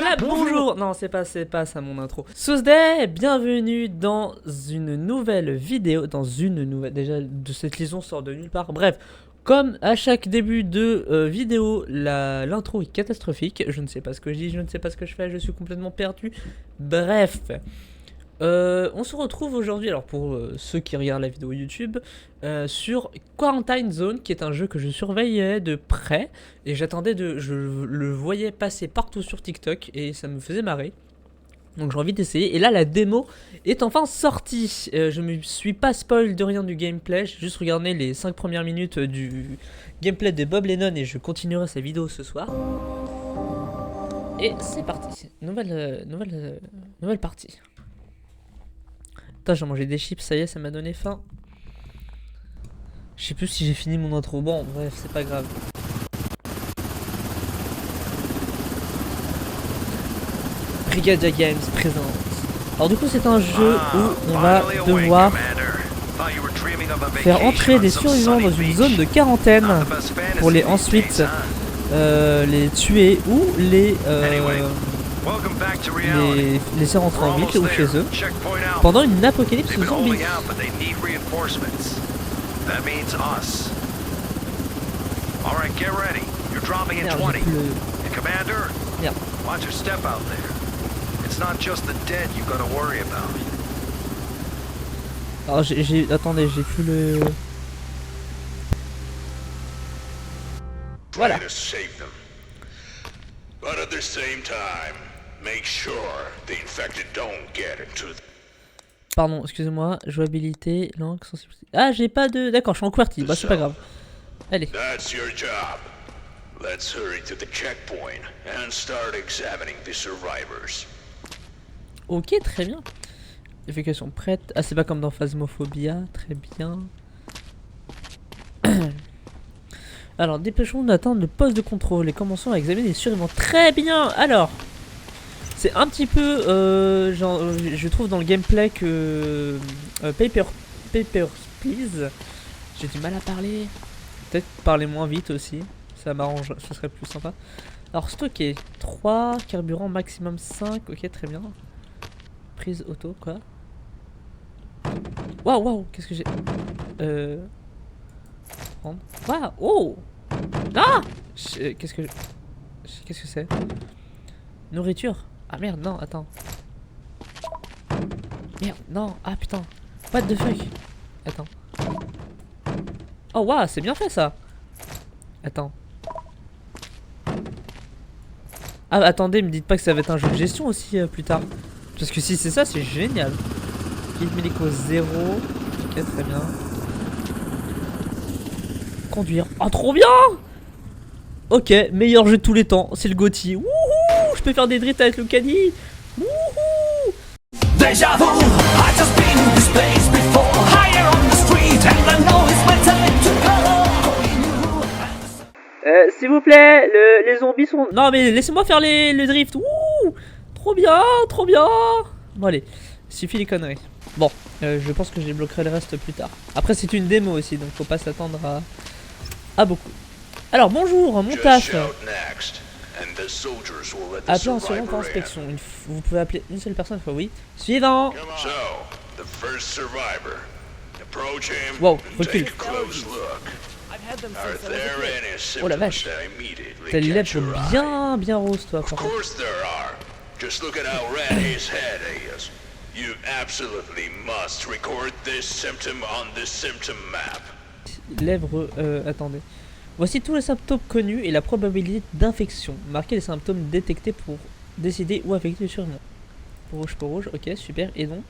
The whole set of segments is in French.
Voilà, bonjour. Non, c'est pas ça mon intro. Sousday, bienvenue dans une nouvelle vidéo. Déjà, de cette liaison sort de nulle part. Bref, comme à chaque début de vidéo, l'intro est catastrophique. Je ne sais pas ce que je dis, je ne sais pas ce que je fais, je suis complètement perdu. Bref. On se retrouve aujourd'hui, alors pour ceux qui regardent la vidéo YouTube, sur Quarantine Zone, qui est un jeu que je surveillais de près, et je le voyais passer partout sur TikTok, et ça me faisait marrer. Donc j'ai envie d'essayer, et là la démo est enfin sortie. Je me suis pas spoil de rien du gameplay, j'ai juste regardé les 5 premières minutes du gameplay de Bob Lennon, et je continuerai sa vidéo ce soir. Et c'est parti, nouvelle partie. Putain, j'ai mangé des chips, ça y est, ça m'a donné faim. Je sais plus si j'ai fini mon intro. Bon, bref, c'est pas grave. Brigadia Games présente. Alors du coup, c'est un jeu où on va devoir faire entrer des survivants dans une zone de quarantaine pour les ensuite les tuer ou les laisser rentrer en ville ou chez eux pendant une apocalypse zombie. Merde. Alors attendez, j'ai plus le... Voilà. Pardon, excusez-moi, jouabilité, langue, sensibilité. Ah, j'ai pas de... D'accord, je suis en QWERTY, bah c'est pas grave. Allez. Ok, très bien. Évacuation prête. Ah, c'est pas comme dans Phasmophobia, très bien. Alors, dépêchons-nous d'atteindre le poste de contrôle et commençons à examiner les survivants. Très bien. Alors, c'est un petit peu, je trouve dans le gameplay que Papers, Please. J'ai du mal à parler. Peut-être parler moins vite aussi. Ça m'arrange, ce serait plus sympa. Alors, stocker 3, carburant maximum 5. Ok, très bien. Prise auto, quoi. Waouh, waouh, qu'est-ce que j'ai. Prendre. Waouh, oh. Ah. Qu'est-ce que c'est? Nourriture. Ah merde, non, attends. Merde, non, ah putain. What the fuck. Attends. Oh waouh, c'est bien fait ça. Attends. Ah attendez, me dites pas que ça va être un jeu de gestion aussi plus tard. Parce que si c'est ça, c'est génial. Kit médico 0. Ok, très bien. Conduire. Oh, trop bien. Ok, meilleur jeu de tous les temps. C'est le GOTY. Wouhou. Je peux faire des drifts avec le caddie. Wouhou. Déjà vu, I just been in this place before. Higher on the street and I know it's my time to go. S'il vous plaît, les zombies sont... Non mais laissez-moi faire le drift. Wouh. Trop bien, trop bien. Bon allez, suffit les conneries. Bon, je pense que je débloquerai le reste plus tard. Après c'est une démo aussi, donc faut pas s'attendre à beaucoup. Alors bonjour, mon taf. Appelez un survivant pour inspection. Vous pouvez appeler une seule personne fois, oui. Suivant. Wow, recule. Oh la vache. T'as les lèvres bien roses toi par contre. Lèvres, attendez. Voici tous les symptômes connus et la probabilité d'infection. Marquez les symptômes détectés pour décider où affecter le survivant. Rouge, ok, super. Et donc,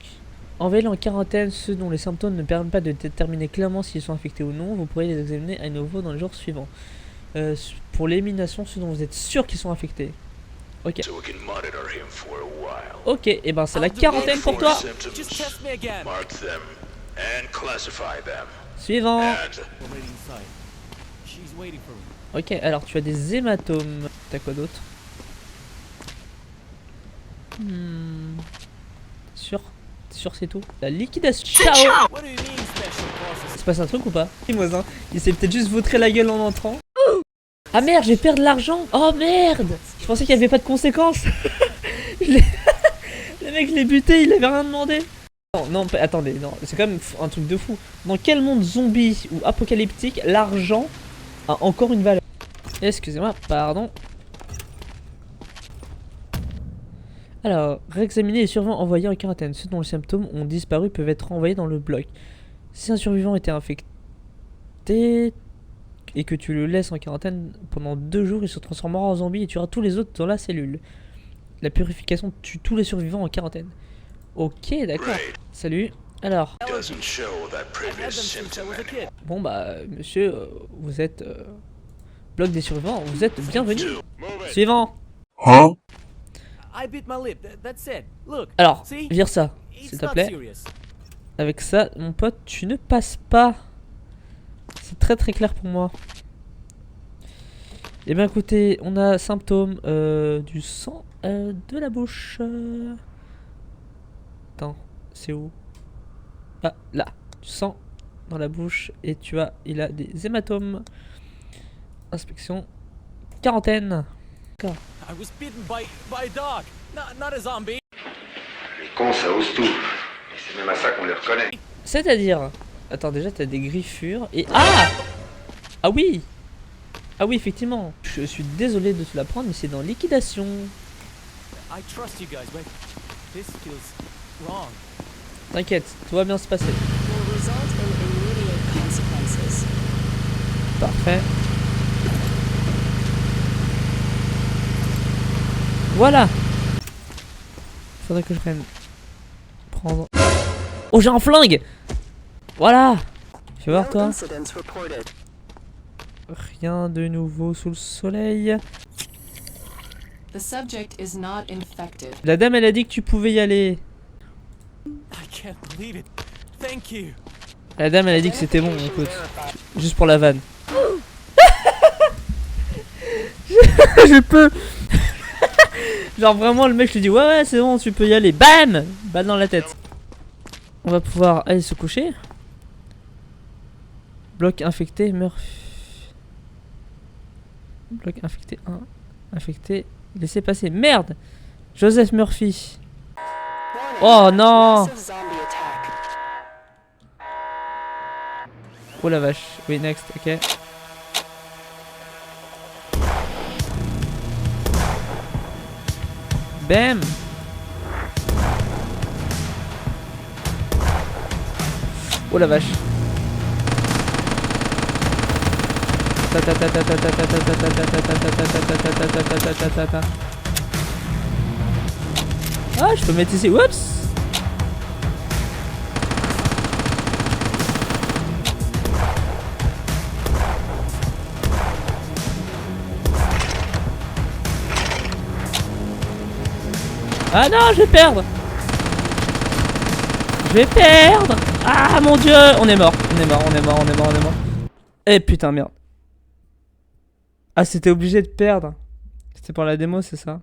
envoyez en quarantaine ceux dont les symptômes ne permettent pas de déterminer clairement s'ils sont infectés ou non. Vous pourrez les examiner à nouveau dans les jours suivants. Pour l'élimination, ceux dont vous êtes sûr qu'ils sont infectés. Ok. Ok, et ben c'est la quarantaine pour toi. Suivant. Ok, alors tu as des hématomes. T'as quoi d'autre? Sûr c'est tout. La liquidation. Ciao. Il se passe un truc ou pas? Voisin, il s'est peut-être juste vautré la gueule en entrant. Ah merde, je vais perdre l'argent. Oh merde. Je pensais qu'il n'y avait pas de conséquences. Le mec, je l'ai buté, il avait rien demandé. Non, non, attendez, non, c'est quand même un truc de fou. Dans quel monde zombie ou apocalyptique, l'argent a encore une valeur? Excusez-moi, pardon. Alors, réexaminer les survivants envoyés en quarantaine. Ceux dont les symptômes ont disparu peuvent être renvoyés dans le bloc. Si un survivant était infecté et que tu le laisses en quarantaine pendant 2 jours, il se transformera en zombie et tuera tous les autres dans la cellule. La purification tue tous les survivants en quarantaine. Ok, d'accord. Salut. Alors. Bon bah, monsieur, vous êtes... bloc des survivants, vous êtes bienvenu. Suivant. Huh? Alors, vire ça, s'il te plaît. Avec ça, mon pote, tu ne passes pas. C'est très très clair pour moi. Et bien écoutez, on a symptômes du sang de la bouche. Attends, c'est où? Ah, là. Du sang dans la bouche et il a des hématomes. Inspection. Quarantaine. D'accord. Les cons, ça ose tout. Et c'est même à ça qu'on les reconnaît. C'est-à-dire... Attends, déjà, t'as des griffures et... Ah! Ah oui! Ah oui, effectivement. Je suis désolé de te l'apprendre, mais c'est dans liquidation. T'inquiète, tout va bien se passer. Parfait. Voilà. Faudrait que je prendre... Oh, j'ai un flingue. Voilà. Fais voir toi. Rien de nouveau sous le soleil. La dame elle a dit que tu pouvais y aller. La dame elle a dit que c'était bon, écoute. Juste pour la vanne. je peux. Genre vraiment le mec je lui dis ouais c'est bon tu peux y aller. Bam. Balle dans la tête. On va pouvoir aller se coucher. Bloc infecté, meurt. Bloc infecté 1. Infecté. Laissez passer. Merde. Joseph Murphy. Oh non. Oh la vache. Oui, next, ok. Bam. Oh la vache. Ah, je peux mettre ici. Oups. Ah non, je vais perdre. Je vais perdre. Ah mon dieu. On est mort. On est mort. Eh putain, merde. Ah, c'était obligé de perdre. C'était pour la démo, c'est ça?